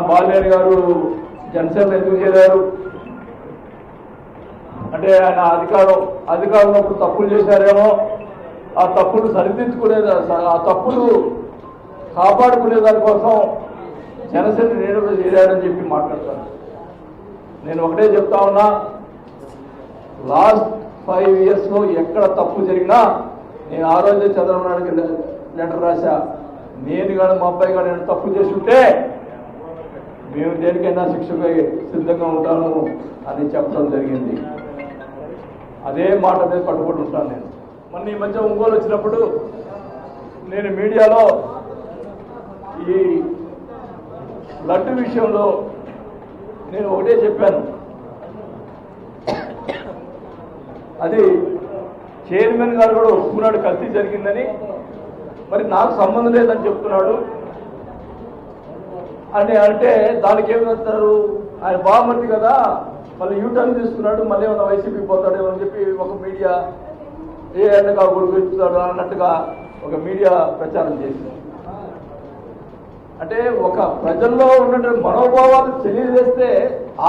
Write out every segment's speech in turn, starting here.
బాలినేని గారు జనసేన ఎందుకు చేరారు అంటే ఆయన అధికారంలో తప్పులు చేశారేమో, ఆ తప్పులు సరిదిద్దుకునే ఆ తప్పులు కాపాడుకునే దానికోసం జనసేన నేను చేరాడని చెప్పి మాట్లాడతాను. నేను ఒకటే చెప్తా ఉన్నా, లాస్ట్ 5 yearsలో ఎక్కడ తప్పు జరిగినా నేను ఆ రోజే చంద్రబాబు నాయుడుకి లెటర్ రాశా. నేను కానీ మా అబ్బాయి కానీ నేను తప్పు చేసి ఉంటే మేము దేనికైనా శిక్షకు సిద్ధంగా ఉంటాను అని చెప్పడం జరిగింది. అదే మాట మీద పట్టుబడి ఉంటాను నేను. మొన్న ఈ మధ్య ఒంగోలు వచ్చినప్పుడు నేను మీడియాలో ఈ లడ్డు విషయంలో నేను ఒకటే చెప్పాను, అది చైర్మన్ గారు కూడా ఒప్పుకున్నాడు కల్తీ జరిగిందని, మరి నాకు సంబంధం లేదని చెప్తున్నాడు అని అంటే దానికి ఏమంటారు, ఆయన బాగుమతి కదా మళ్ళీ యూటర్న్ తీసుకున్నాడు, మళ్ళీ ఏమన్నా వైసీపీ పోతాడేమో అని చెప్పి ఒక మీడియా ఏ ఎండగా గురిపిస్తాడు అన్నట్టుగా ఒక మీడియా ప్రచారం చేసింది. అంటే ఒక ప్రజల్లో ఉన్న మనోభావాలు తెలియజేస్తే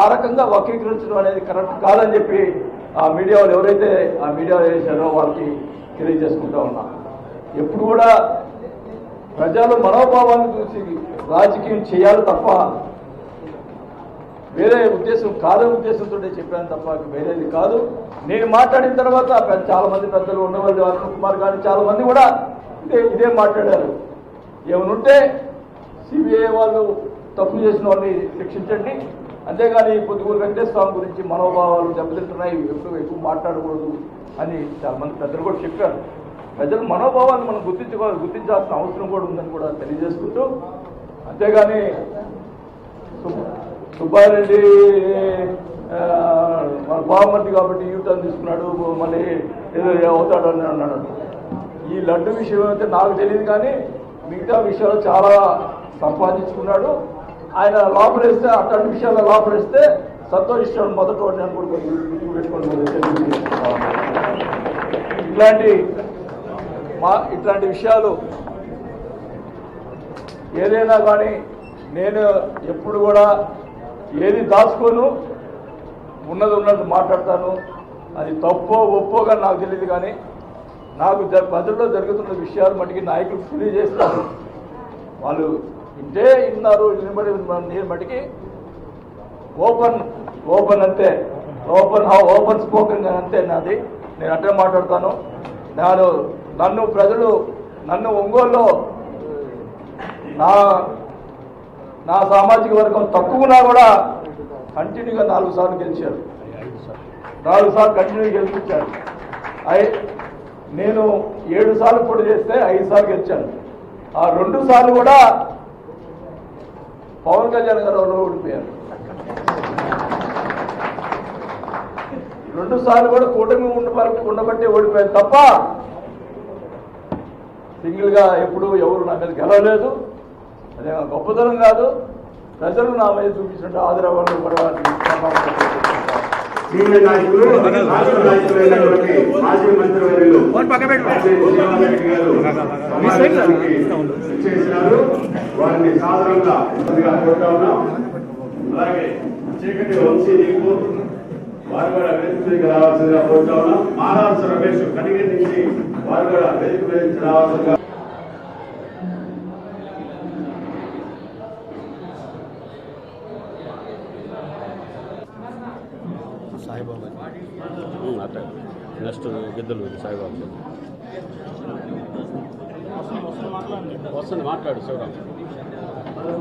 ఆ రకంగా వక్రీకరించడం అనేది కరెక్ట్ కాదని చెప్పి ఆ మీడియా వాళ్ళు ఎవరైతే ఆ మీడియాలో వేశారో వాళ్ళకి తెలియజేసుకుంటా ఉన్నా. ఎప్పుడు కూడా ప్రజల మనోభావాలను చూసి రాజకీయం చేయాలి తప్ప వేరే ఉద్దేశం కాదని ఉద్దేశంతో చెప్పాను తప్ప వేరేది కాదు. నేను మాట్లాడిన తర్వాత చాలా మంది పెద్దలు ఉండవల్లి అరుణ్ కుమార్ గారు చాలా మంది కూడా ఇదే మాట్లాడారు. ఏమనుంటే సిబిఐ వాళ్ళు తప్పు చేసిన వాళ్ళని శిక్షించండి, అంతేగాని పొద్దుగూరు వెంకటేశ్వర స్వామి గురించి మనోభావాలు దెబ్బతింటున్నాయి, ఎప్పుడు ఎక్కువ మాట్లాడకూడదు అని చాలా మంది పెద్దలు కూడా చెప్పారు. ప్రజల మనోభావాలను మనం గుర్తించాల్సిన అవసరం కూడా ఉందని కూడా తెలియజేసుకుంటూ, అంతేగాని సుబ్బారెడ్డి మన బాగుమతి కాబట్టి యూటర్న్ తీసుకున్నాడు మళ్ళీ ఏదో అవుతాడు అని అన్నాడు. ఈ లడ్డు విషయం అయితే నాకు తెలియదు, కానీ మిగతా విషయాలు చాలా సంపాదించుకున్నాడు. ఆయన లోపలేస్తే అట్లాంటి విషయాల్లో లోపలేస్తే సంతోషిస్తాడు మొదటి వాడిని అని కూడా పెట్టుకోండి. ఇట్లాంటి విషయాలు ఏదైనా కానీ నేను ఎప్పుడు కూడా ఏది దాచుకోను, ఉన్నది మాట్లాడతాను. అది తప్పో ఒప్పోగా నాకు తెలియదు, కానీ నాకు ప్రజల్లో జరుగుతున్న విషయాలు మటుకి నాయకులు తెలియజేస్తారు. వాళ్ళు ఇంటే ఇన్నారు నేను మటుకి ఓపెన్ అంతే, ఓపెన్ స్పోకెన్ అంతే నాది. నేను అట్టే మాట్లాడతాను. నన్ను ఒంగోలులో నా సామాజిక వర్గం తక్కువనా కూడా కంటిన్యూగా 4 సార్లు గెలిచారు. 4 సార్లు కంటిన్యూగా గెలిపించారు. నేను 7 సార్లు పోటీ చేస్తే 5 సార్లు గెలిచాను. ఆ 2 సార్లు కూడా పవన్ కళ్యాణ్ గారు ఓడిపోయారు. 2 సార్లు కూడా కూటమి ఉండబట్టి ఓడిపోయారు తప్ప సింగిల్గా ఎప్పుడు ఎవరు నా మీద గెలవలేదు. అదే గొప్పతనం కాదు, ప్రజలు నా మీద చూపించినట్టు ఆదరవాళ్ళు కూడా సీనియర్ నాయకులు మాజీ మంత్రివర్యులు చేసినారు. వారిని సాధారణంగా కోరుతా ఉన్నాం. అలాగే చీకటి వంశీ నీకు వారు కూడా వేదిక మీదకి రావాల్సిందిగా కోరుతా ఉన్నాం. మహారాష్ట్ర రమేష్ కడిగి నుంచి వారు కూడా వేదిక మీదకి రావాల్సిందిగా. సాయిబాబా అట్లా నెక్స్ట్ గిద్దలు సాయిబాబా వస్తుంది మాట్లాడు శివరాం. అందరూ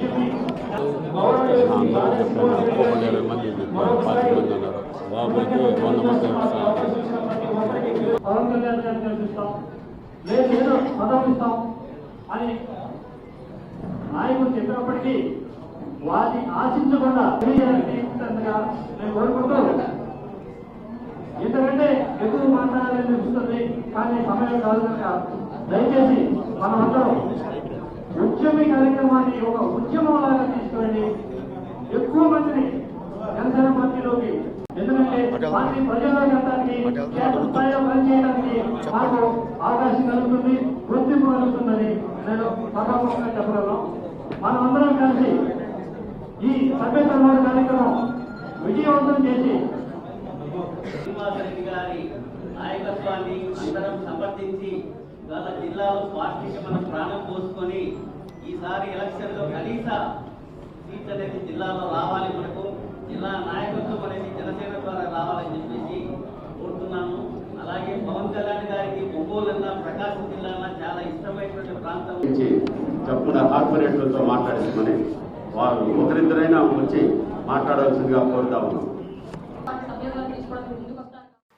చెప్పాను 20 మంది 40 మంది ఉన్నారు. బాబు అయితే 100 మంది లేదు పదం ఇస్తాం అని నాయకులు చెప్పినప్పటికీ వారిని ఆశించకుండా నేను కోరుకుంటూ, ఎందుకంటే ఎక్కువ మాట్లాడాలని అనిపిస్తుంది కానీ సమయం కాదు కనుక దయచేసి మనమందరం ఉద్యమి కార్యక్రమాన్ని ఒక ఉద్యమంలాగా తీసుకురండి. ఎక్కువ మందిని జనసేన పార్టీలోకి, ఎందుకంటే వాటిని ప్రజల్లోకి వెళ్ళడానికి క్షేత్రస్థాయిలో పనిచేయడానికి మాకు అవకాశం కలుగుతుంది, గుర్తింపు కలుగుతుందని నేను సభాముఖంగా చెప్పగలను. మనమందరం కలిసి ఈ సభ్యత కార్యక్రమం విజయవంతం చేసి శ్రీనివాసరెడ్డి గారి నాయకత్వాన్ని అందరం సమర్థించి గత జిల్లాలో పార్టీకి మనం ప్రాణం పోసుకొని ఈసారి ఎలక్షన్లో కనీస సీట్ అనేది జిల్లాలో రావాలి, మనకు జిల్లా నాయకత్వం అనేది జనసేన ద్వారా రావాలని చెప్పేసి కోరుతున్నాను. అలాగే పవన్ కళ్యాణ్ గారికి ఒంగోలు అన్న ప్రకాశం జిల్లా అన్న చాలా ఇష్టమైనటువంటి ప్రాంతం. చెప్పుల కార్పొరేటర్లతో మాట్లాడిస్తామని వారు ఒకరిద్దరైనా వచ్చి మాట్లాడాల్సిందిగా కోరుతా ఉన్నాం.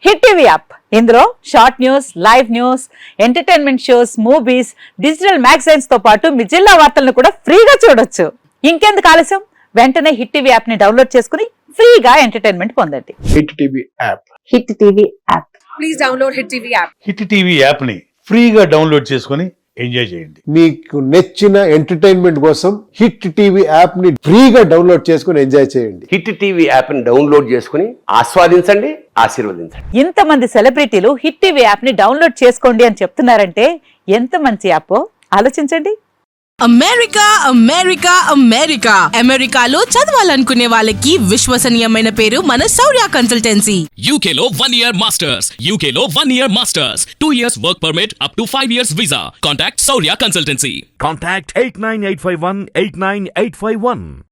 హిట్ టీవీ యాప్, ఇందులో short news, live news, entertainment shows, movies, digital magazines తో పాటు మీ జిల్లా వార్తలను కూడా ఫ్రీగా చూడొచ్చు. ఇంకెందుకు ఆలస్యం, వెంటనే హిట్ టీవీ యాప్ ని డౌన్లోడ్ చేసుకుని ఫ్రీగా ఎంటర్టైన్మెంట్ పొందండి. Hit TV app. Hit TV app, please download hit TV app. Hit TV app ని ఫ్రీగా డౌన్లోడ్ చేసుకుని ఎంజాయ్ చేయండి. మీకు నచ్చిన ఎంటర్టైన్మెంట్ కోసం హిట్ టీవీ యాప్ ని ఫ్రీగా డౌన్లోడ్ చేసుకుని ఎంజాయ్ చేయండి. హిట్ టీవీ యాప్ ని డౌన్లోడ్ చేసుకుని ఆస్వాదించండి, ఆశీర్వదించండి. ఇంతమంది సెలబ్రిటీలు హిట్ టీవీ యాప్ ని డౌన్లోడ్ చేసుకోండి అని చెప్తున్నారంటే ఎంత మంచి యాప్ ఆలోచించండి. అమెరికా అమెరికా అమెరికా అమెరికాలో చదవాలనుకునే వాళ్ళకి విశ్వసనీయమైన పేరు మన శౌర్య కన్సల్టెన్సీ. UK లో 1 year masters, UK లో 1 year masters, 2 years work permit up to 5 years visa. Contact Saurya Consultancy. Contact 89851 89851.